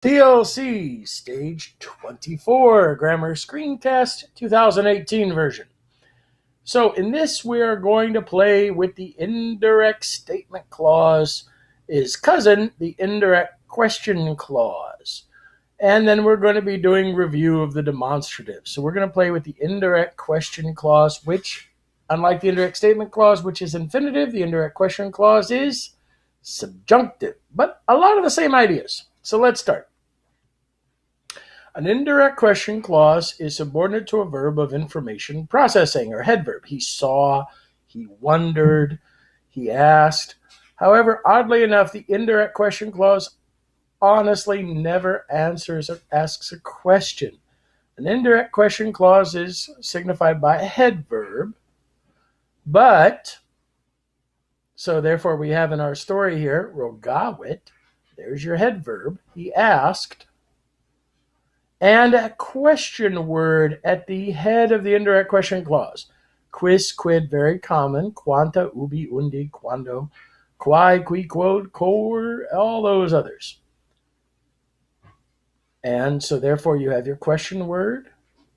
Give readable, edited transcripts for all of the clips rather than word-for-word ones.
CLC, Stage 24, Grammar Screencast 2018 version. So in this, we are going to play with the indirect statement clause is cousin, the indirect question clause. And then we're going to be doing review of the demonstrative. So we're going to play with the indirect question clause, which, unlike the indirect statement clause, which is infinitive, the indirect question clause is subjunctive, but a lot of the same ideas. So let's start. An indirect question clause is subordinate to a verb of information processing, or head verb. He saw, he wondered, he asked. However, oddly enough, the indirect question clause honestly never answers or asks a question. An indirect question clause is signified by a head verb, but, so therefore we have in our story here, rogawit, there's your head verb, he asked, and a question word at the head of the indirect question clause. Quis, quid, very common. Quanta, ubi, undi, quando, quae, qui, quod, quor, all those others. And so therefore you have your question word,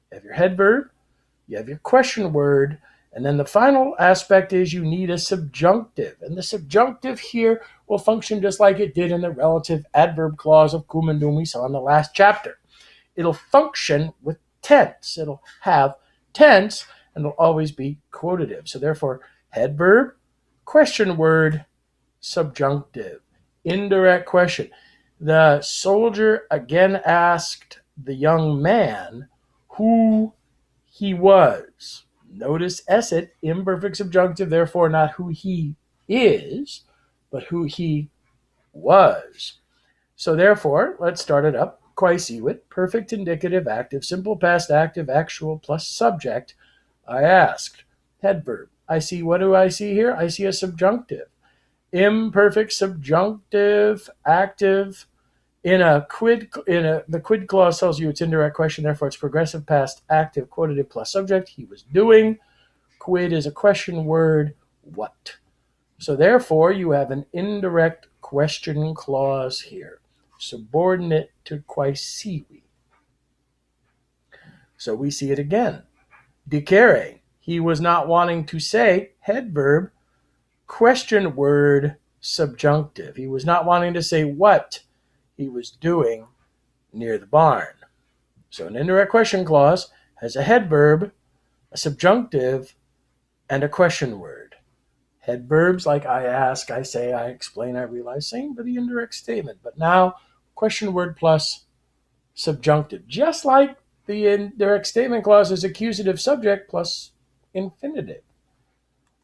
you have your head verb, you have your question word, and then the final aspect is you need a subjunctive. And the subjunctive here will function just like it did in the relative adverb clause of kumendum we saw in the last chapter. It'll function with tense. It'll have tense, and it'll always be quotative. So therefore, head verb, question word, subjunctive. Indirect question. The soldier again asked the young man who he was. Notice esset, imperfect subjunctive, therefore not who he is, but who he was. So therefore, let's start it up. Quaesiwit, perfect indicative active, simple past active, actual plus subject. I asked. Head verb. I see, what do I see here? I see a subjunctive. Imperfect subjunctive active the quid clause tells you it's indirect question, therefore it's progressive past active quotative plus subject. He was doing. Quid is a question word. What? So therefore you have an indirect question clause here, subordinate to quaesivi. So we see it again. Dicere, he was not wanting to say, head verb, question word, subjunctive. He was not wanting to say what he was doing near the barn. So an indirect question clause has a head verb, a subjunctive, and a question word. Head verbs like I ask, I say, I explain, I realize, same for the indirect statement. But now, question word plus subjunctive. Just like the indirect statement clause is accusative subject plus infinitive.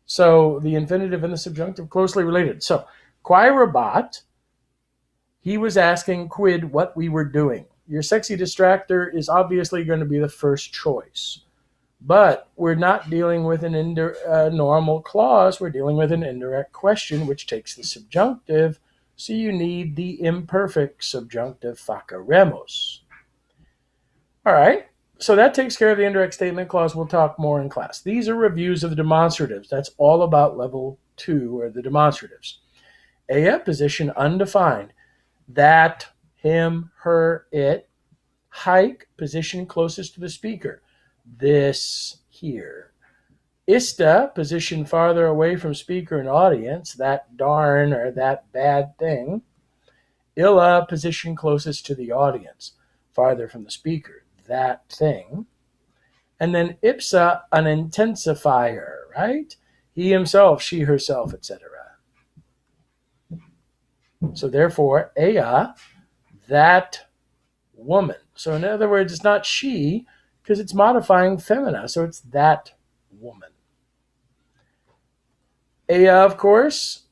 So the infinitive and the subjunctive closely related. So, quae rabat, he was asking quid what we were doing. Your sexy distractor is obviously going to be the first choice. But we're not dealing with an normal clause. We're dealing with an indirect question, which takes the subjunctive. So you need the imperfect subjunctive faceremos. All right. So that takes care of the indirect statement clause. We'll talk more in class. These are reviews of the demonstratives. That's all about level 2, or the demonstratives. A, position undefined. That, him, her, it. Hike, position closest to the speaker. This, here. Ista, position farther away from speaker and audience. That darn or that bad thing. Illa, position closest to the audience, farther from the speaker. That thing. And then ipsa, an intensifier, right? He himself, she herself, etc. So therefore, ea, that woman. So in other words, it's not she, because it's modifying femina, so it's that woman. Ea, of course,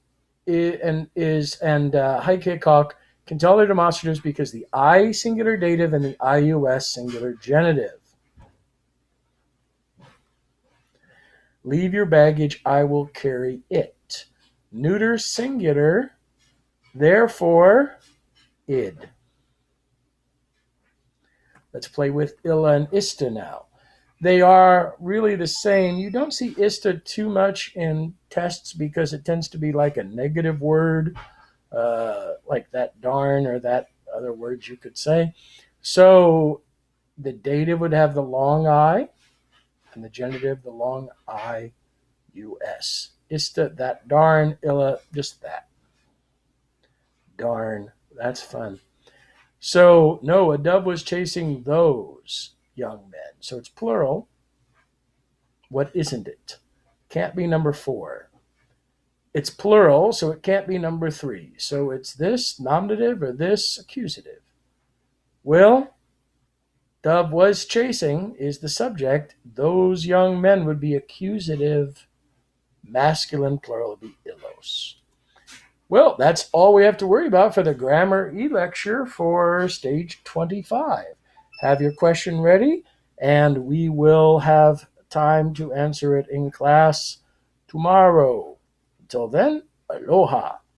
and Heikekok can tell their demonstratives because the I singular dative and the IUS singular genitive. Leave your baggage, I will carry it. Neuter singular, therefore, id. Let's play with illa and ista now. They are really the same. You don't see ista too much in tests because it tends to be like a negative word, like that darn or that other words you could say. So the dative would have the long I, and the genitive the long I-U-S. Ista, that darn, illa, just that. Darn, that's fun. So, no, a dove was chasing those young men. So it's plural. What isn't it? Can't be number 4. It's plural, so it can't be number 3. So it's this nominative or this accusative. Well, dove was chasing is the subject. Those young men would be accusative. Masculine plural would be illos. Well, that's all we have to worry about for the grammar e-lecture for stage 25. Have your question ready, and we will have time to answer it in class tomorrow. Until then, aloha.